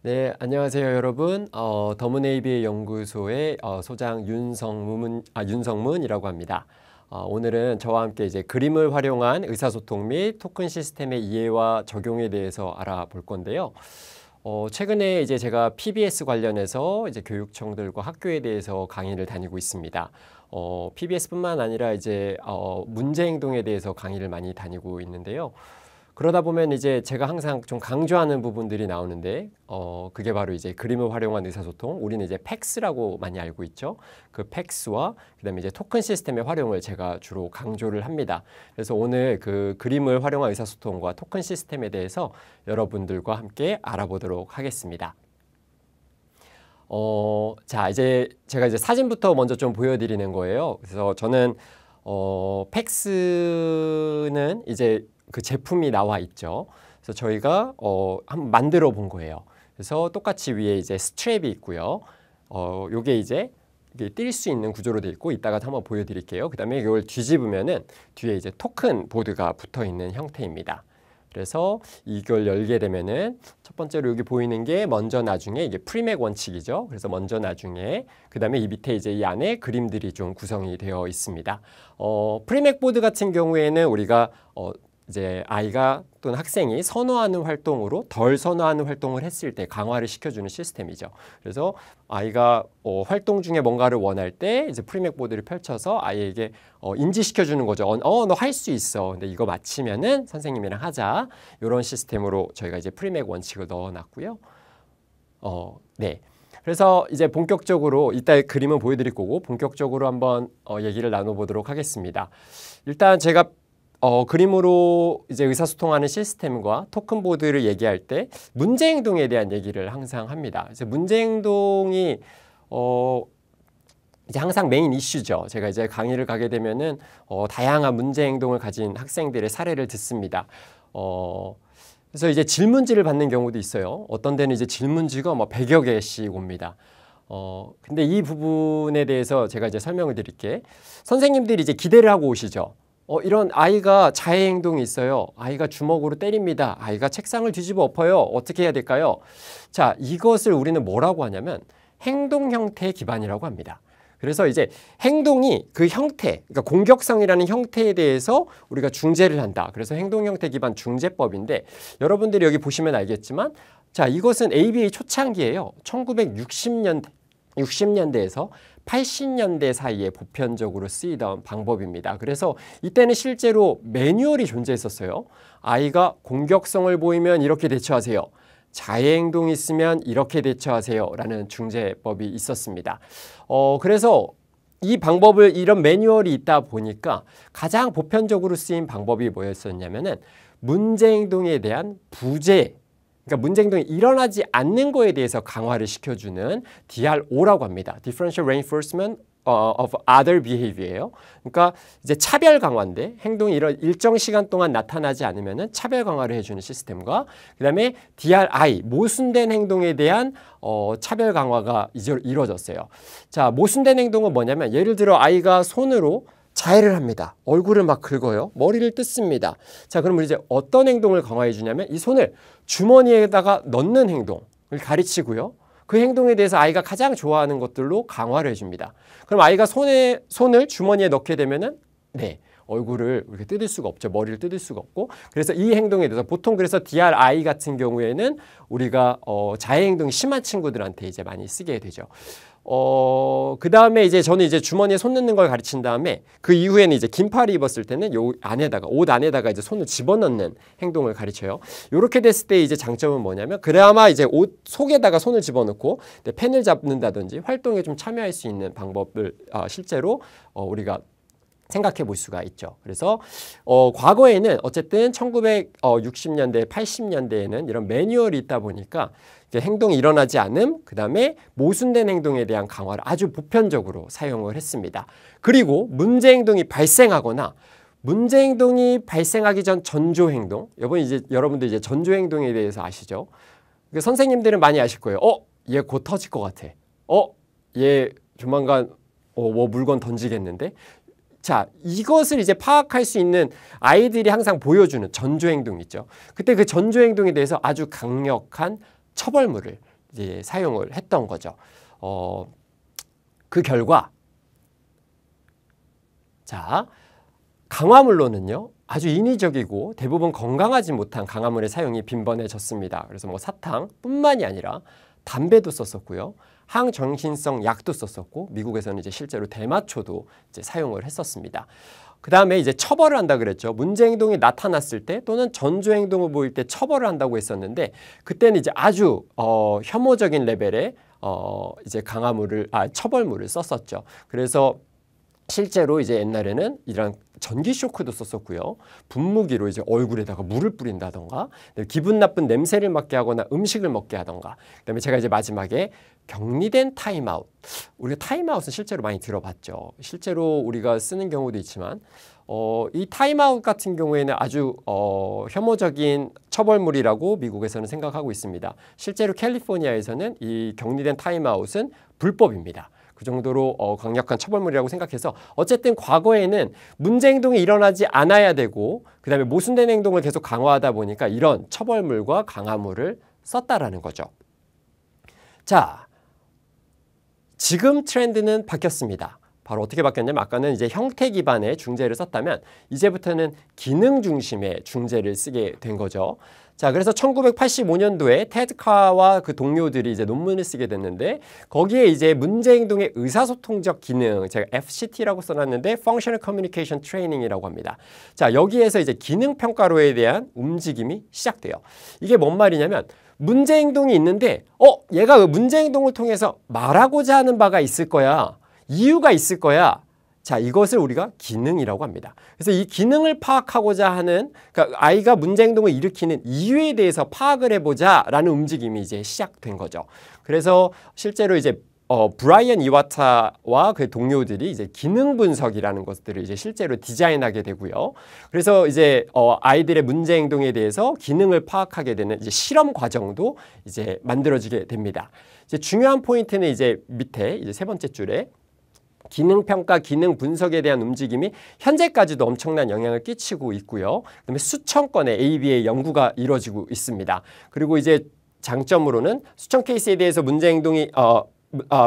네, 안녕하세요, 여러분. 더문AB의 연구소의 소장 윤성문이라고 합니다. 오늘은 저와 함께 이제 그림을 활용한 의사소통 및 토큰 시스템의 이해와 적용에 대해서 알아볼 건데요. 최근에 이제 제가 PBS 관련해서 이제 교육청들과 학교에 대해서 강의를 다니고 있습니다. PBS뿐만 아니라 이제 문제 행동에 대해서 강의를 많이 다니고 있는데요. 그러다 보면 이제 제가 항상 좀 강조하는 부분들이 나오는데, 그게 바로 이제 그림을 활용한 의사소통, 우리는 이제 팩스라고 많이 알고 있죠. 그 팩스와 그다음에 이제 토큰 시스템의 활용을 제가 주로 강조를 합니다. 그래서 오늘 그 그림을 활용한 의사소통과 토큰 시스템에 대해서 여러분들과 함께 알아보도록 하겠습니다. 자, 이제 제가 이제 사진부터 먼저 좀 보여드리는 거예요. 그래서 저는 팩스는 이제 그 제품이 나와 있죠. 그래서 저희가 한번 만들어 본 거예요. 그래서 똑같이 위에 이제 스트랩이 있고요. 요게 이제 뛸 수 있는 구조로 되어 있고, 이따가 한번 보여드릴게요. 그 다음에 이걸 뒤집으면은 뒤에 이제 토큰 보드가 붙어 있는 형태입니다. 그래서 이걸 열게 되면은 첫 번째로 여기 보이는 게 먼저 나중에 이게 프리맥 원칙이죠. 그래서 먼저 나중에 그 다음에 이 밑에 이제 이 안에 그림들이 좀 구성이 되어 있습니다. 프리맥 보드 같은 경우에는 우리가 이제 아이가 또는 학생이 선호하는 활동으로 덜 선호하는 활동을 했을 때 강화를 시켜주는 시스템이죠. 그래서 아이가 활동 중에 뭔가를 원할 때 이제 프리맥 보드를 펼쳐서 아이에게 인지시켜주는 거죠. 너 할 수 있어. 근데 이거 마치면은 선생님이랑 하자. 이런 시스템으로 저희가 이제 프리맥 원칙을 넣어놨고요. 네. 그래서 이제 본격적으로 이따 그림은 보여드릴 거고 본격적으로 한번 얘기를 나눠보도록 하겠습니다. 일단 제가 그림으로 이제 의사소통하는 시스템과 토큰 보드를 얘기할 때 문제 행동에 대한 얘기를 항상 합니다. 그래서 문제 행동이 이제 항상 메인 이슈죠. 제가 이제 강의를 가게 되면은 다양한 문제 행동을 가진 학생들의 사례를 듣습니다. 그래서 이제 질문지를 받는 경우도 있어요. 어떤 데는 이제 질문지가 뭐 100여 개씩 옵니다. 근데 이 부분에 대해서 제가 이제 설명을 드릴게. 선생님들이 이제 기대를 하고 오시죠. 이런 아이가 자해 행동이 있어요. 아이가 주먹으로 때립니다. 아이가 책상을 뒤집어 엎어요. 어떻게 해야 될까요? 자, 이것을 우리는 뭐라고 하냐면 행동 형태 기반이라고 합니다. 그래서 이제 행동이 그 형태, 그러니까 공격성이라는 형태에 대해서 우리가 중재를 한다. 그래서 행동 형태 기반 중재법인데, 여러분들이 여기 보시면 알겠지만, 자, 이것은 ABA 초창기예요. 1960년대에서 80년대 사이에 보편적으로 쓰이던 방법입니다. 그래서 이때는 실제로 매뉴얼이 존재했었어요. 아이가 공격성을 보이면 이렇게 대처하세요. 자해 행동이 있으면 이렇게 대처하세요. 라는 중재법이 있었습니다. 그래서 이 방법을, 이런 매뉴얼이 있다 보니까 가장 보편적으로 쓰인 방법이 뭐였었냐면은 문제 행동에 대한 부재, 그러니까 문제 행동이 일어나지 않는 거에 대해서 강화를 시켜주는 DRO라고 합니다. Differential Reinforcement of Other Behavior예요. 그러니까 이제 차별 강화인데, 행동이 이런 일정 시간 동안 나타나지 않으면은 차별 강화를 해주는 시스템과, 그다음에 DRI, 모순된 행동에 대한 차별 강화가 이루어졌어요. 자, 모순된 행동은 뭐냐면, 예를 들어 아이가 손으로 자해를 합니다. 얼굴을 막 긁어요. 머리를 뜯습니다. 자, 그러면 이제 어떤 행동을 강화해 주냐면 이 손을 주머니에다가 넣는 행동을 가르치고요. 그 행동에 대해서 아이가 가장 좋아하는 것들로 강화를 해줍니다. 그럼 아이가 손을 주머니에 넣게 되면은 네, 얼굴을 이렇게 뜯을 수가 없죠. 머리를 뜯을 수가 없고. 그래서 이 행동에 대해서 보통, 그래서 DRI 같은 경우에는 우리가 자해 행동이 심한 친구들한테 이제 많이 쓰게 되죠. 그 다음에 이제 저는 이제 주머니에 손 넣는 걸 가르친 다음에 그 이후에는 이제 긴팔을 입었을 때는 요 안에다가, 옷 안에다가 이제 손을 집어넣는 행동을 가르쳐요. 요렇게 됐을 때 이제 장점은 뭐냐면, 그나마 이제 옷 속에다가 손을 집어넣고 펜을 잡는다든지 활동에 좀 참여할 수 있는 방법을 실제로 우리가 생각해 볼 수가 있죠. 그래서 과거에는 어쨌든 1960년대, 80년대에는 이런 매뉴얼이 있다 보니까 행동이 일어나지 않음, 그 다음에 모순된 행동에 대한 강화를 아주 보편적으로 사용을 했습니다. 그리고 문제 행동이 발생하거나 문제 행동이 발생하기 전 전조 행동, 여러분들 이제 전조 행동에 대해서 아시죠? 선생님들은 많이 아실 거예요. 얘 곧 터질 것 같아. 얘 조만간 뭐 물건 던지겠는데? 자, 이것을 이제 파악할 수 있는 아이들이 항상 보여주는 전조 행동 있죠. 그때 그 전조 행동에 대해서 아주 강력한 처벌물을 이제 사용을 했던 거죠. 그 결과 자, 강화물로는요. 아주 인위적이고 대부분 건강하지 못한 강화물의 사용이 빈번해졌습니다. 그래서 뭐 사탕뿐만이 아니라 담배도 썼었고요. 항정신성 약도 썼었고 미국에서는 이제 실제로 대마초도 이제 사용을 했었습니다. 그 다음에 이제 처벌을 한다 그랬죠. 문제 행동이 나타났을 때 또는 전조 행동을 보일 때 처벌을 한다고 했었는데 그때는 이제 아주 혐오적인 레벨의 이제 처벌물을 썼었죠. 그래서 실제로 이제 옛날에는 이런 전기 쇼크도 썼었고요. 분무기로 이제 얼굴에다가 물을 뿌린다던가, 기분 나쁜 냄새를 맡게 하거나 음식을 먹게 하던가. 그다음에 제가 이제 마지막에 격리된 타임아웃. 우리가 타임아웃은 실제로 많이 들어봤죠. 실제로 우리가 쓰는 경우도 있지만 이 타임아웃 같은 경우에는 아주 혐오적인 처벌물이라고 미국에서는 생각하고 있습니다. 실제로 캘리포니아에서는 이 격리된 타임아웃은 불법입니다. 그 정도로 강력한 처벌물이라고 생각해서 어쨌든 과거에는 문제 행동이 일어나지 않아야 되고 그다음에 모순된 행동을 계속 강화하다 보니까 이런 처벌물과 강화물을 썼다라는 거죠. 자, 지금 트렌드는 바뀌었습니다. 바로 어떻게 바뀌었냐면 아까는 이제 형태 기반의 중재를 썼다면 이제부터는 기능 중심의 중재를 쓰게 된 거죠. 자, 그래서 1985년도에 테드 카와 그 동료들이 이제 논문을 쓰게 됐는데 거기에 이제 문제 행동의 의사소통적 기능, 제가 FCT라고 써놨는데 Functional Communication Training이라고 합니다. 자, 여기에서 이제 기능 평가로에 대한 움직임이 시작돼요. 이게 뭔 말이냐면 문제 행동이 있는데 얘가 그 문제 행동을 통해서 말하고자 하는 바가 있을 거야. 이유가 있을 거야. 자, 이것을 우리가 기능이라고 합니다. 그래서 이 기능을 파악하고자 하는, 그러니까 아이가 문제 행동을 일으키는 이유에 대해서 파악을 해보자라는 움직임이 이제 시작된 거죠. 그래서 실제로 이제 브라이언 이와타와 그 동료들이 이제 기능 분석이라는 것들을 이제 실제로 디자인하게 되고요. 그래서 이제 아이들의 문제 행동에 대해서 기능을 파악하게 되는 이제 실험 과정도 이제 만들어지게 됩니다. 이제 중요한 포인트는 이제 밑에 이제 세 번째 줄에 기능 평가, 기능 분석에 대한 움직임이 현재까지도 엄청난 영향을 끼치고 있고요. 그다음에 수천 건의 ABA 연구가 이루어지고 있습니다. 그리고 이제 장점으로는 수천 케이스에 대해서 문제 행동이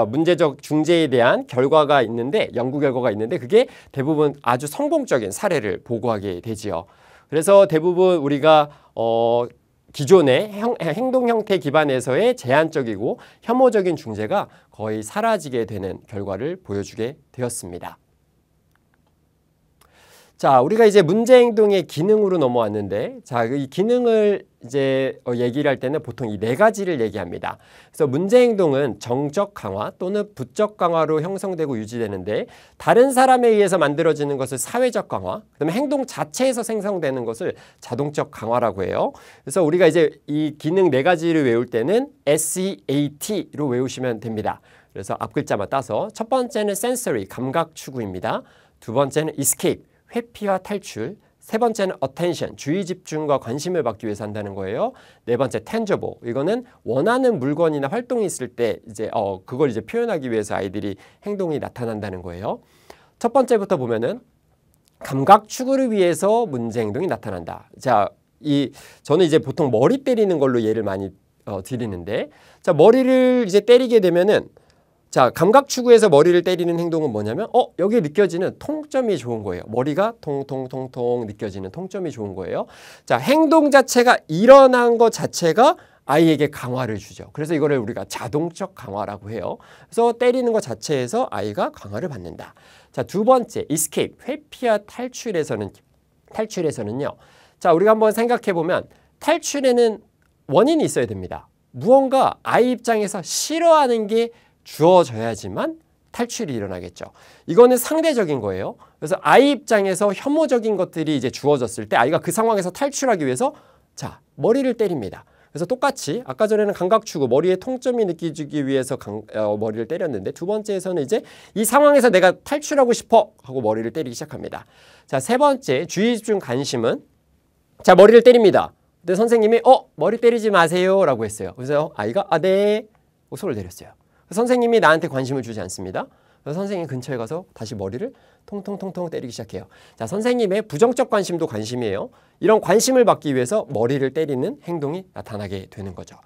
문제적 중재에 대한 결과가 있는데 연구 결과가 있는데 그게 대부분 아주 성공적인 사례를 보고하게 되지요. 그래서 대부분 우리가 기존의 행동 형태 기반에서의 제한적이고 혐오적인 중재가 거의 사라지게 되는 결과를 보여주게 되었습니다. 자, 우리가 이제 문제 행동의 기능으로 넘어왔는데, 자, 이 기능을 이제 얘기를 할 때는 보통 이 네 가지를 얘기합니다. 그래서 문제 행동은 정적 강화 또는 부적 강화로 형성되고 유지되는데, 다른 사람에 의해서 만들어지는 것을 사회적 강화, 그다음에 행동 자체에서 생성되는 것을 자동적 강화라고 해요. 그래서 우리가 이제 이 기능 네 가지를 외울 때는 SEAT로 외우시면 됩니다. 그래서 앞 글자만 따서 첫 번째는 sensory, 감각 추구입니다. 두 번째는 escape, 회피와 탈출, 세 번째는 attention, 주의 집중과 관심을 받기 위해서 한다는 거예요. 네 번째 tangible, 이거는 원하는 물건이나 활동이 있을 때 이제 그걸 이제 표현하기 위해서 아이들이 행동이 나타난다는 거예요. 첫 번째부터 보면은 감각 추구를 위해서 문제 행동이 나타난다. 자, 저는 이제 보통 머리 때리는 걸로 예를 많이 드리는데, 자, 머리를 이제 때리게 되면은 자, 감각 추구에서 머리를 때리는 행동은 뭐냐면 여기에 느껴지는 통점이 좋은 거예요. 머리가 통통통통 느껴지는 통점이 좋은 거예요. 자, 행동 자체가 일어난 것 자체가 아이에게 강화를 주죠. 그래서 이거를 우리가 자동적 강화라고 해요. 그래서 때리는 것 자체에서 아이가 강화를 받는다. 자, 두 번째 escape, 회피와 탈출에서는요. 자, 우리가 한번 생각해 보면 탈출에는 원인이 있어야 됩니다. 무언가 아이 입장에서 싫어하는 게 주어져야지만 탈출이 일어나겠죠. 이거는 상대적인 거예요. 그래서 아이 입장에서 혐오적인 것들이 이제 주어졌을 때 아이가 그 상황에서 탈출하기 위해서 자, 머리를 때립니다. 그래서 똑같이 아까 전에는 감각 추구, 머리에 통점이 느껴지기 위해서 머리를 때렸는데 두 번째에서는 이제 이 상황에서 내가 탈출하고 싶어 하고 머리를 때리기 시작합니다. 자, 세 번째 주의 집중 관심은 자, 머리를 때립니다. 근데 선생님이 머리 때리지 마세요 라고 했어요. 그래서 아이가 네 손을 내렸어요. 선생님이 나한테 관심을 주지 않습니다. 그래서 선생님 근처에 가서 다시 머리를 통통통통 때리기 시작해요. 자, 선생님의 부정적 관심도 관심이에요. 이런 관심을 받기 위해서 머리를 때리는 행동이 나타나게 되는 거죠.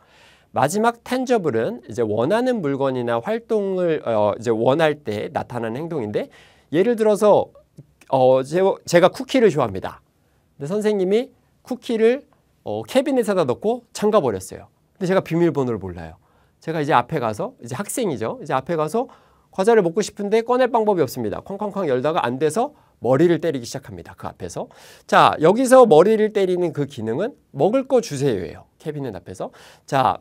마지막 tangible은 이제 원하는 물건이나 활동을 이제 원할 때 나타나는 행동인데 예를 들어서 제가 쿠키를 좋아합니다. 근데 선생님이 쿠키를 캐비넷에다 넣고 잠가 버렸어요. 근데 제가 비밀번호를 몰라요. 제가 이제 앞에 가서 이제 학생이죠. 이제 앞에 가서 과자를 먹고 싶은데 꺼낼 방법이 없습니다. 쾅쾅쾅 열다가 안 돼서 머리를 때리기 시작합니다. 그 앞에서. 자, 여기서 머리를 때리는 그 기능은 먹을 거 주세요예요. 캐비넷 앞에서. 자,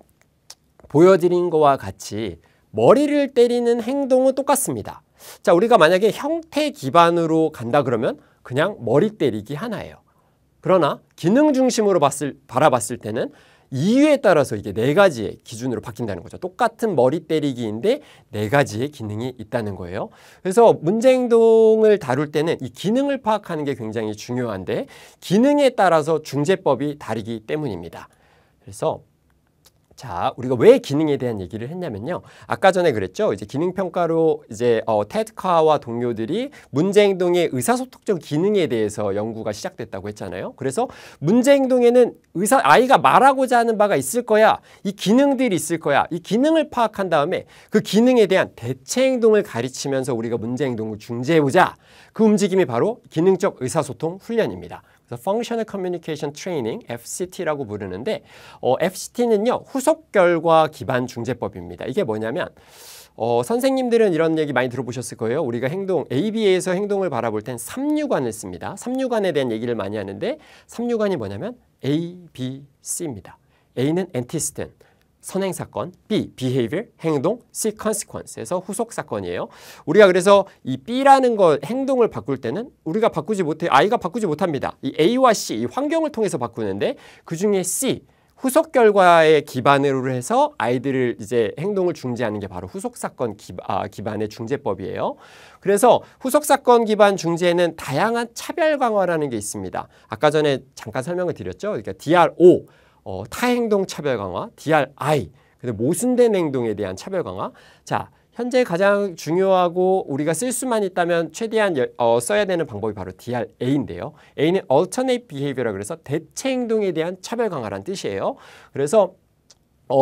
보여드린 거와 같이 머리를 때리는 행동은 똑같습니다. 자, 우리가 만약에 형태 기반으로 간다 그러면 그냥 머리 때리기 하나예요. 그러나 기능 중심으로 바라봤을 때는 이유에 따라서 이게 네 가지의 기준으로 바뀐다는 거죠. 똑같은 머리 때리기인데 네 가지의 기능이 있다는 거예요. 그래서 문제 행동을 다룰 때는 이 기능을 파악하는 게 굉장히 중요한데 기능에 따라서 중재법이 다르기 때문입니다. 그래서 자, 우리가 왜 기능에 대한 얘기를 했냐면요. 아까 전에 그랬죠. 이제 기능평가로 이제 테드카와 동료들이 문제행동의 의사소통적 기능에 대해서 연구가 시작됐다고 했잖아요. 그래서 문제행동에는 아이가 말하고자 하는 바가 있을 거야. 이 기능들이 있을 거야. 이 기능을 파악한 다음에 그 기능에 대한 대체행동을 가르치면서 우리가 문제행동을 중재해보자. 그 움직임이 바로 기능적 의사소통 훈련입니다. 그래서 Functional Communication Training, FCT라고 부르는데 FCT는요. 후속 결과 기반 중재법입니다. 이게 뭐냐면 선생님들은 이런 얘기 많이 들어보셨을 거예요. 우리가 ABA에서 행동을 바라볼 땐 3유관을 씁니다. 3유관에 대한 얘기를 많이 하는데 3유관이 뭐냐면 A, B, C입니다. A는 antecedent, 선행사건, B, behavior, 행동, C, consequence에서 후속사건이에요. 우리가 그래서 이 B라는 거 행동을 바꿀 때는 우리가 바꾸지 못해, 아이가 바꾸지 못합니다. 이 A와 C, 이 환경을 통해서 바꾸는데 그 중에 C, 후속 결과에 기반으로 해서 아이들을 이제 행동을 중재하는 게 바로 후속사건 기반의 중재법이에요. 그래서 후속사건 기반 중재에는 다양한 차별 강화라는 게 있습니다. 아까 전에 잠깐 설명을 드렸죠. 그러니까 DRO, 타행동 차별 강화, DRI, 근데 모순된 행동에 대한 차별 강화. 자, 현재 가장 중요하고 우리가 쓸 수만 있다면 최대한 써야 되는 방법이 바로 DRA인데요. A는 alternate behavior라 그래서 대체 행동에 대한 차별 강화라는 뜻이에요. 그래서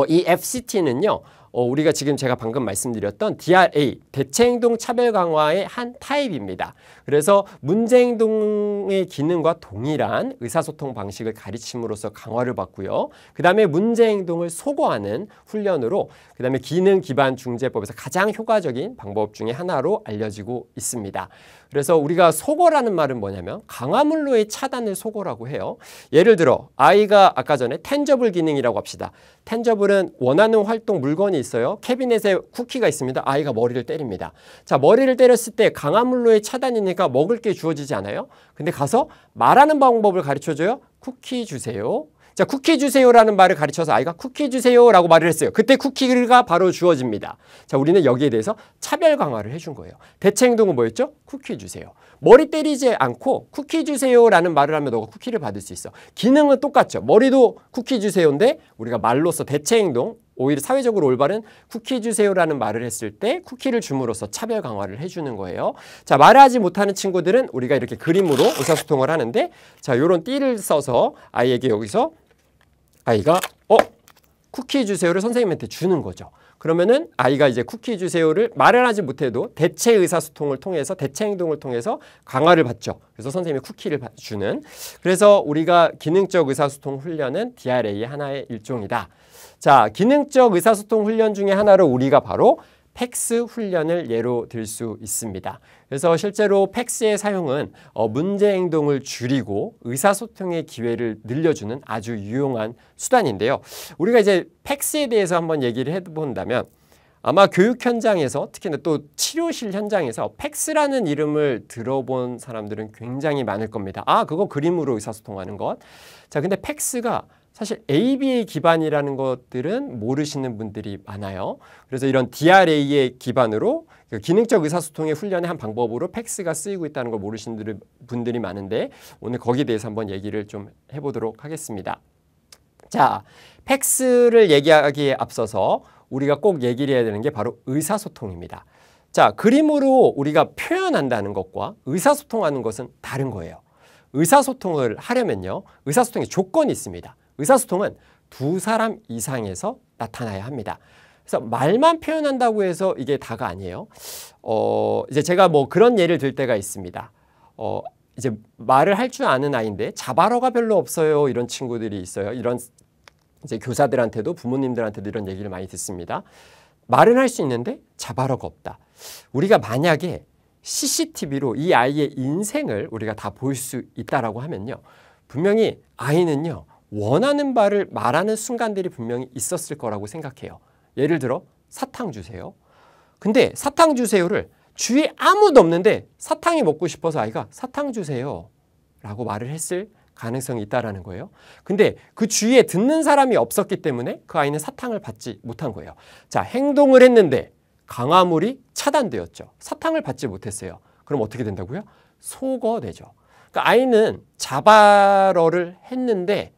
이 FCT는요. 우리가 지금 제가 방금 말씀드렸던 DRA, 대체행동 차별 강화의 한 타입입니다. 그래서 문제행동의 기능과 동일한 의사소통 방식을 가르침으로써 강화를 받고요. 그 다음에 문제행동을 소거하는 훈련으로 그 다음에 기능 기반 중재법에서 가장 효과적인 방법 중에 하나로 알려지고 있습니다. 그래서 우리가 소거라는 말은 뭐냐면 강화물로의 차단을 소거라고 해요. 예를 들어 아이가 아까 전에 tangible 기능이라고 합시다. tangible은 원하는 활동 물건이 있어요. 캐비넷에 쿠키가 있습니다. 아이가 머리를 때립니다. 자, 머리를 때렸을 때 강화물로의 차단이니까 먹을 게 주어지지 않아요? 근데 가서 말하는 방법을 가르쳐줘요. 쿠키 주세요. 자, 쿠키 주세요라는 말을 가르쳐서 아이가 쿠키 주세요라고 말을 했어요. 그때 쿠키가 바로 주어집니다. 자, 우리는 여기에 대해서 차별 강화를 해준 거예요. 대체 행동은 뭐였죠? 쿠키 주세요. 머리 때리지 않고 쿠키 주세요라는 말을 하면 너가 쿠키를 받을 수 있어. 기능은 똑같죠. 머리도 쿠키 주세요인데 우리가 말로써 대체 행동, 오히려 사회적으로 올바른 쿠키 주세요라는 말을 했을 때 쿠키를 줌으로써 차별 강화를 해주는 거예요. 자, 말하지 못하는 친구들은 우리가 이렇게 그림으로 의사소통을 하는데 자, 요런 띠를 써서 아이에게 여기서 아이가 쿠키 주세요를 선생님한테 주는 거죠. 그러면은 아이가 이제 쿠키 주세요를 말을 하지 못해도 대체 의사소통을 통해서 대체 행동을 통해서 강화를 받죠. 그래서 선생님이 쿠키를 주는. 그래서 우리가 기능적 의사소통 훈련은 DRA의 하나의 일종이다. 자, 기능적 의사소통 훈련 중에 하나로 우리가 바로 팩스 훈련을 예로 들 수 있습니다. 그래서 실제로 팩스의 사용은 문제 행동을 줄이고 의사소통의 기회를 늘려주는 아주 유용한 수단인데요. 우리가 이제 팩스에 대해서 한번 얘기를 해본다면 아마 교육 현장에서 특히나 또 치료실 현장에서 팩스라는 이름을 들어본 사람들은 굉장히 많을 겁니다. 아, 그거 그림으로 의사소통하는 것. 자, 근데 팩스가 사실 ABA 기반이라는 것들은 모르시는 분들이 많아요. 그래서 이런 DRA의 기반으로 기능적 의사소통의 훈련의 한 방법으로 팩스가 쓰이고 있다는 걸 모르시는 분들이 많은데 오늘 거기에 대해서 한번 얘기를 좀 해보도록 하겠습니다. 자, 팩스를 얘기하기에 앞서서 우리가 꼭 얘기를 해야 되는 게 바로 의사소통입니다. 자, 그림으로 우리가 표현한다는 것과 의사소통하는 것은 다른 거예요. 의사소통을 하려면요. 의사소통의 조건이 있습니다. 의사소통은 두 사람 이상에서 나타나야 합니다. 그래서 말만 표현한다고 해서 이게 다가 아니에요. 이제 제가 뭐 그런 예를 들 때가 있습니다. 이제 말을 할 줄 아는 아이인데 자바러가 별로 없어요. 이런 친구들이 있어요. 이런 이제 교사들한테도 부모님들한테도 이런 얘기를 많이 듣습니다. 말은 할 수 있는데 자바러가 없다. 우리가 만약에 CCTV로 이 아이의 인생을 우리가 다 볼 수 있다라고 하면요. 분명히 아이는요. 원하는 바를 말하는 순간들이 분명히 있었을 거라고 생각해요. 예를 들어 사탕 주세요. 근데 사탕 주세요를 주위에 아무도 없는데 사탕이 먹고 싶어서 아이가 사탕 주세요 라고 말을 했을 가능성이 있다라는 거예요. 근데 그 주위에 듣는 사람이 없었기 때문에 그 아이는 사탕을 받지 못한 거예요. 자, 행동을 했는데 강화물이 차단되었죠. 사탕을 받지 못했어요. 그럼 어떻게 된다고요? 속어되죠. 그러니까 아이는 자바러를 했는데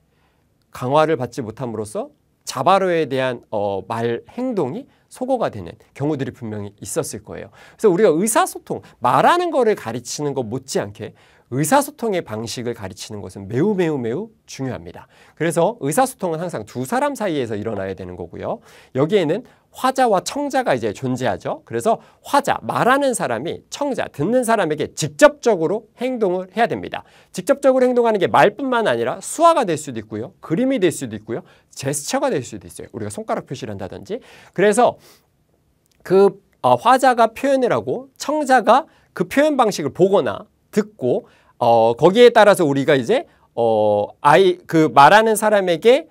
강화를 받지 못함으로써 자바러에 대한 말 행동이 속어가 되는 경우들이 분명히 있었을 거예요. 그래서 우리가 의사소통, 말하는 거를 가르치는 것 못지않게 의사소통의 방식을 가르치는 것은 매우 중요합니다. 그래서 의사소통은 항상 두 사람 사이에서 일어나야 되는 거고요. 여기에는 화자와 청자가 이제 존재하죠. 그래서 화자, 말하는 사람이 청자, 듣는 사람에게 직접적으로 행동을 해야 됩니다. 직접적으로 행동하는 게 말뿐만 아니라 수화가 될 수도 있고요. 그림이 될 수도 있고요. 제스처가 될 수도 있어요. 우리가 손가락 표시를 한다든지. 그래서 그 화자가 표현을 하고 청자가 그 표현 방식을 보거나 듣고 거기에 따라서 우리가 이제 그 말하는 사람에게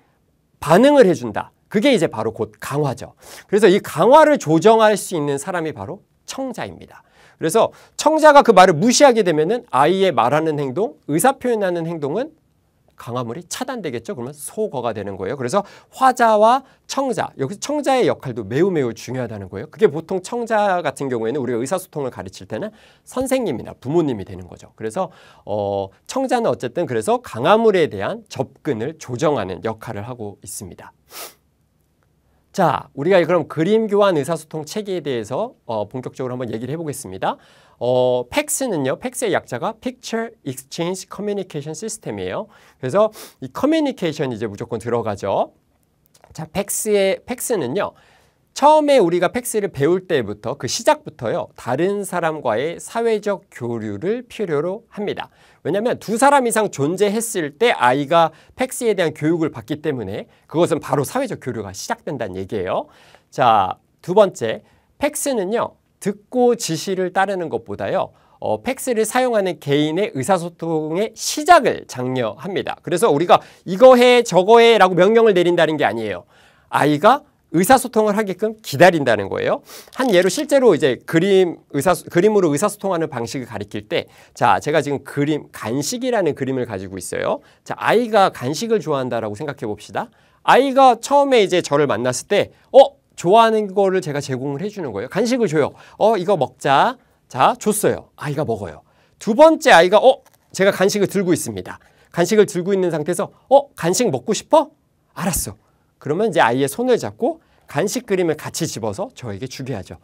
반응을 해준다. 그게 이제 바로 곧 강화죠. 그래서 이 강화를 조정할 수 있는 사람이 바로 청자입니다. 그래서 청자가 그 말을 무시하게 되면은 아이의 말하는 행동, 의사 표현하는 행동은 강화물이 차단되겠죠. 그러면 소거가 되는 거예요. 그래서 화자와 청자, 여기서 청자의 역할도 매우 중요하다는 거예요. 그게 보통 청자 같은 경우에는 우리가 의사소통을 가르칠 때는 선생님이나 부모님이 되는 거죠. 그래서 청자는 어쨌든 그래서 강화물에 대한 접근을 조정하는 역할을 하고 있습니다. 자, 우리가 그럼 그림 교환 의사소통 체계에 대해서 본격적으로 한번 얘기를 해보겠습니다. PECS는요, PECS의 약자가 Picture Exchange Communication System이에요. 그래서 이 커뮤니케이션이 이제 무조건 들어가죠. 자, PECS는요, 처음에 우리가 PECS를 배울 때부터 그 시작부터요, 다른 사람과의 사회적 교류를 필요로 합니다. 왜냐하면 두 사람 이상 존재했을 때 아이가 PECS에 대한 교육을 받기 때문에 그것은 바로 사회적 교류가 시작된다는 얘기예요. 자, 두 번째, PECS는요, 듣고 지시를 따르는 것보다요, PECS를 사용하는 개인의 의사소통의 시작을 장려합니다. 그래서 우리가 이거 해 저거 해 라고 명령을 내린다는 게 아니에요. 아이가 의사소통을 하게끔 기다린다는 거예요. 한 예로 실제로 이제 그림으로 의사소통하는 방식을 가리킬 때, 자, 제가 지금 간식이라는 그림을 가지고 있어요. 자, 아이가 간식을 좋아한다라고 생각해 봅시다. 아이가 처음에 이제 저를 만났을 때, 좋아하는 거를 제가 제공을 해주는 거예요. 간식을 줘요. 이거 먹자. 자, 줬어요. 아이가 먹어요. 두 번째 아이가, 제가 간식을 들고 있습니다. 간식을 들고 있는 상태에서, 간식 먹고 싶어? 알았어. 그러면 이제 아이의 손을 잡고 간식 그림을 같이 집어서 저에게 주게 하죠.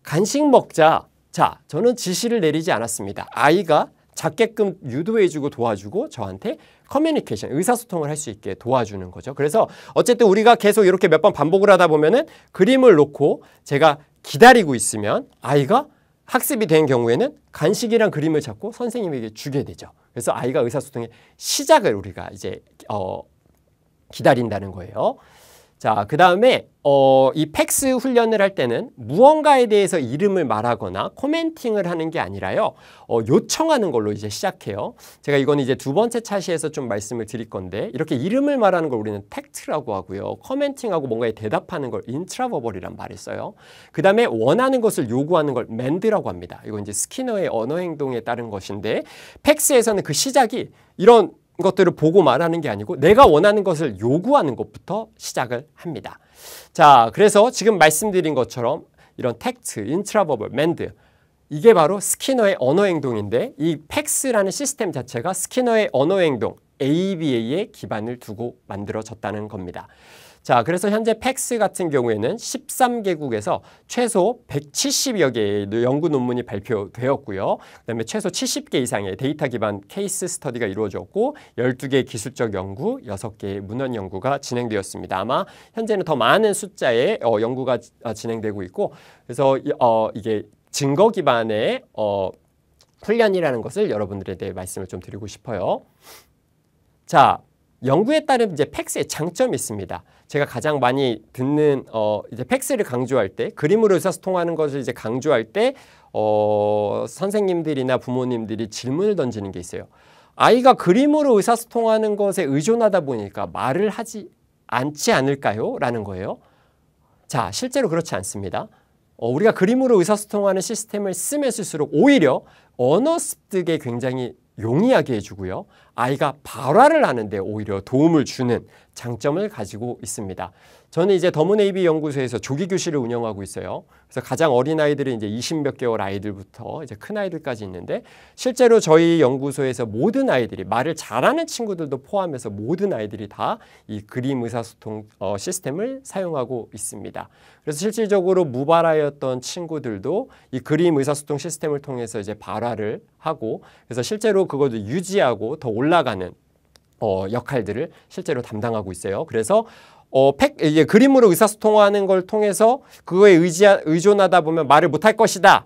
간식 먹자. 자, 저는 지시를 내리지 않았습니다. 아이가 잡게끔 유도해주고 도와주고 저한테 커뮤니케이션, 의사소통을 할 수 있게 도와주는 거죠. 그래서 어쨌든 우리가 계속 이렇게 몇 번 반복을 하다 보면은 그림을 놓고 제가 기다리고 있으면 아이가 학습이 된 경우에는 간식이랑 그림을 잡고 선생님에게 주게 되죠. 그래서 아이가 의사소통의 시작을 우리가 이제 기다린다는 거예요. 자, 그 다음에 이 PECS 훈련을 할 때는 무언가에 대해서 이름을 말하거나 코멘팅을 하는 게 아니라요, 요청하는 걸로 이제 시작해요. 제가 이건 이제 두 번째 차시에서 좀 말씀을 드릴 건데, 이렇게 이름을 말하는 걸 우리는 텍트라고 하고요, 코멘팅하고 뭔가에 대답하는 걸 인트라버벌이란 말을 써요. 그 다음에 원하는 것을 요구하는 걸 맨드라고 합니다. 이건 이제 스키너의 언어 행동에 따른 것인데, PECS에서는 그 시작이 이런 것들을 보고 말하는 게 아니고 내가 원하는 것을 요구하는 것부터 시작을 합니다. 자, 그래서 지금 말씀드린 것처럼 이런 텍트, 인트라버벌, 맨드, 이게 바로 스키너의 언어 행동인데, 이 PECS라는 시스템 자체가 스키너의 언어 행동 ABA에 기반을 두고 만들어졌다는 겁니다. 자, 그래서 현재 팩스 같은 경우에는 13개국에서 최소 170여 개의 연구 논문이 발표되었고요. 그다음에 최소 70개 이상의 데이터 기반 케이스 스터디가 이루어졌고 12개의 기술적 연구, 6개의 문헌 연구가 진행되었습니다. 아마 현재는 더 많은 숫자의 연구가 진행되고 있고 그래서 이게 증거 기반의 훈련이라는 것을 여러분들에 대해 말씀을 좀 드리고 싶어요. 자, 연구에 따른 이제 팩스의 장점이 있습니다. 제가 가장 많이 듣는 이제 팩스를 강조할 때 그림으로 의사소통하는 것을 이제 강조할 때 선생님들이나 부모님들이 질문을 던지는 게 있어요. 아이가 그림으로 의사소통하는 것에 의존하다 보니까 말을 하지 않지 않을까요? 라는 거예요. 자, 실제로 그렇지 않습니다. 우리가 그림으로 의사소통하는 시스템을 쓰면 쓸수록 오히려 언어 습득에 굉장히 용이하게 해주고요. 아이가 발화를 하는데 오히려 도움을 주는 장점을 가지고 있습니다. 저는 이제 더문에이비 연구소에서 조기 교실을 운영하고 있어요. 그래서 가장 어린 아이들은 이제 20몇 개월 아이들부터 이제 큰 아이들까지 있는데 실제로 저희 연구소에서 모든 아이들이 말을 잘하는 친구들도 포함해서 모든 아이들이 다 이 그림 의사소통 시스템을 사용하고 있습니다. 그래서 실질적으로 무발화였던 친구들도 이 그림 의사소통 시스템을 통해서 이제 발화를 하고 그래서 실제로 그것도 유지하고 더 올라가는 역할들을 실제로 담당하고 있어요. 그래서 이게 그림으로 의사소통하는 걸 통해서 그거에 의존하다 보면 말을 못할 것이다.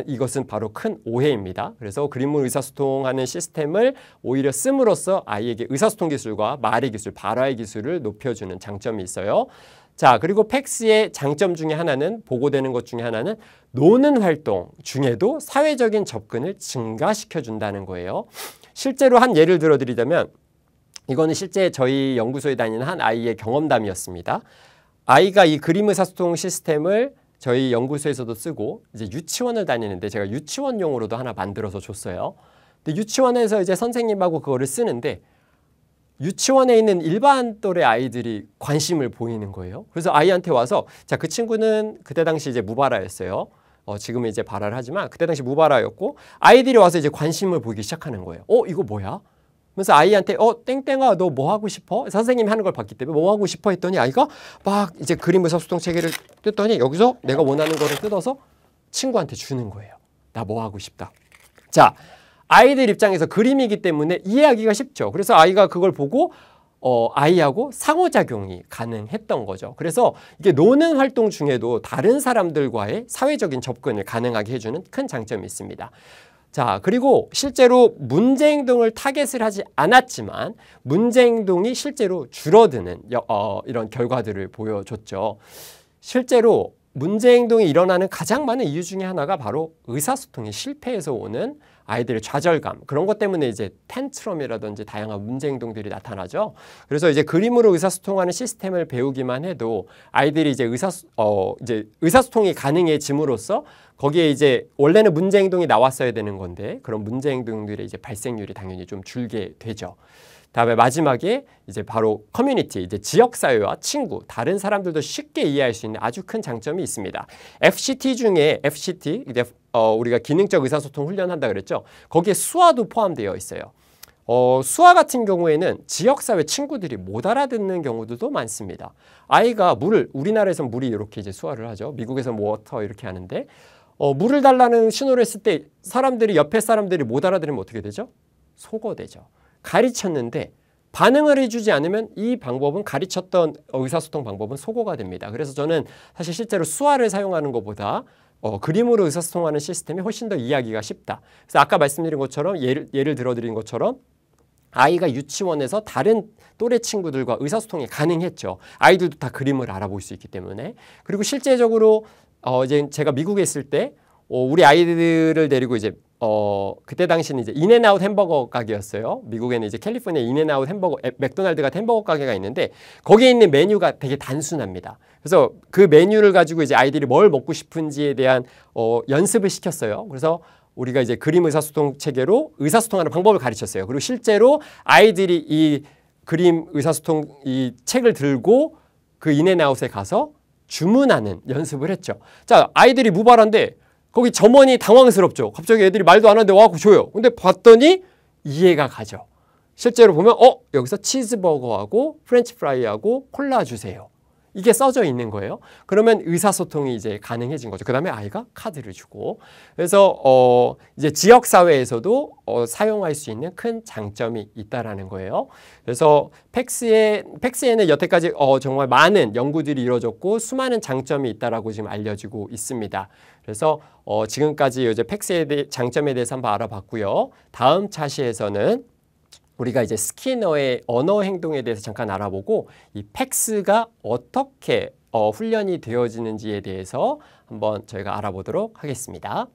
이것은 바로 큰 오해입니다. 그래서 그림으로 의사소통하는 시스템을 오히려 씀으로써 아이에게 의사소통 기술과 말의 기술, 발화의 기술을 높여주는 장점이 있어요. 자, 그리고 팩스의 장점 중에 하나는 보고되는 것 중에 하나는 노는 활동 중에도 사회적인 접근을 증가시켜준다는 거예요. 실제로 한 예를 들어드리자면 이거는 실제 저희 연구소에 다니는 한 아이의 경험담이었습니다. 아이가 이 그림 의사소통 시스템을 저희 연구소에서도 쓰고 이제 유치원을 다니는데 제가 유치원용으로도 하나 만들어서 줬어요. 근데 유치원에서 이제 선생님하고 그거를 쓰는데 유치원에 있는 일반 또래 아이들이 관심을 보이는 거예요. 그래서 아이한테 와서 자, 그 친구는 그때 당시 이제 무발화였어요. 지금은 이제 발화를 하지만 그때 당시 무발화였고 아이들이 와서 이제 관심을 보이기 시작하는 거예요. 이거 뭐야? 그래서 아이한테 땡땡아 너 뭐 하고 싶어? 선생님이 하는 걸 봤기 때문에 뭐 하고 싶어 했더니 아이가 막 이제 그림 의사소통 체계를 뜯더니 여기서 내가 원하는 거를 뜯어서 친구한테 주는 거예요. 나 뭐 하고 싶다. 자, 아이들 입장에서 그림이기 때문에 이해하기가 쉽죠. 그래서 아이가 그걸 보고 아이하고 상호작용이 가능했던 거죠. 그래서 이게 노는 활동 중에도 다른 사람들과의 사회적인 접근을 가능하게 해주는 큰 장점이 있습니다. 자, 그리고 실제로 문제행동을 타겟을 하지 않았지만 문제행동이 실제로 줄어드는 이런 결과들을 보여줬죠. 실제로 문제행동이 일어나는 가장 많은 이유 중에 하나가 바로 의사소통이 실패해서 오는 아이들의 좌절감, 그런 것 때문에 이제 텐트럼이라든지 다양한 문제행동들이 나타나죠. 그래서 이제 그림으로 의사소통하는 시스템을 배우기만 해도 아이들이 이제 의사소통이 가능해짐으로써 거기에 이제 원래는 문제행동이 나왔어야 되는 건데 그런 문제행동들의 이제 발생률이 당연히 좀 줄게 되죠. 다음에 마지막에 이제 바로 커뮤니티, 이제 지역사회와 친구, 다른 사람들도 쉽게 이해할 수 있는 아주 큰 장점이 있습니다. FCT 중에 FCT, 우리가 기능적 의사소통 훈련한다 그랬죠. 거기에 수화도 포함되어 있어요. 수화 같은 경우에는 지역사회 친구들이 못 알아듣는 경우들도 많습니다. 아이가 우리나라에서는 물이 이렇게 이제 수화를 하죠. 미국에서는 워터 이렇게 하는데 물을 달라는 신호를 했을 때 옆에 사람들이 못 알아들으면 어떻게 되죠? 속어되죠. 가르쳤는데 반응을 해주지 않으면 이 방법은 가르쳤던 의사소통 방법은 속어가 됩니다. 그래서 저는 사실 실제로 수화를 사용하는 것보다 그림으로 의사소통하는 시스템이 훨씬 더 이해하기가 쉽다. 그래서 아까 말씀드린 것처럼 예를 들어드린 것처럼 아이가 유치원에서 다른 또래 친구들과 의사소통이 가능했죠. 아이들도 다 그림을 알아볼 수 있기 때문에. 그리고 실제적으로 이제 제가 미국에 있을 때 우리 아이들을 데리고 이제 그때 당시는 이제 인앤아웃 햄버거 가게였어요. 미국에는 이제 캘리포니아 인앤아웃 맥도날드 같은 햄버거 가게가 있는데 거기에 있는 메뉴가 되게 단순합니다. 그래서 그 메뉴를 가지고 이제 아이들이 뭘 먹고 싶은지에 대한 연습을 시켰어요. 그래서 우리가 이제 그림 의사소통 체계로 의사소통하는 방법을 가르쳤어요. 그리고 실제로 아이들이 이 그림 의사소통 이 책을 들고 그 인앤아웃에 가서 주문하는 연습을 했죠. 자, 아이들이 무발화인데 거기 점원이 당황스럽죠. 갑자기 애들이 말도 안 하는데 와갖고 줘요. 근데 봤더니 이해가 가죠. 실제로 보면 여기서 치즈버거하고 프렌치 프라이하고 콜라 주세요. 이게 써져 있는 거예요. 그러면 의사소통이 이제 가능해진 거죠. 그 다음에 아이가 카드를 주고. 그래서 이제 지역 사회에서도 사용할 수 있는 큰 장점이 있다라는 거예요. 그래서 팩스에는 여태까지 정말 많은 연구들이 이루어졌고 수많은 장점이 있다라고 지금 알려지고 있습니다. 그래서 지금까지 이제 팩스의 장점에 대해서 한번 알아봤고요. 다음 차시에서는 우리가 이제 스키너의 언어 행동에 대해서 잠깐 알아보고 이 팩스가 어떻게 훈련이 되어지는지에 대해서 한번 저희가 알아보도록 하겠습니다.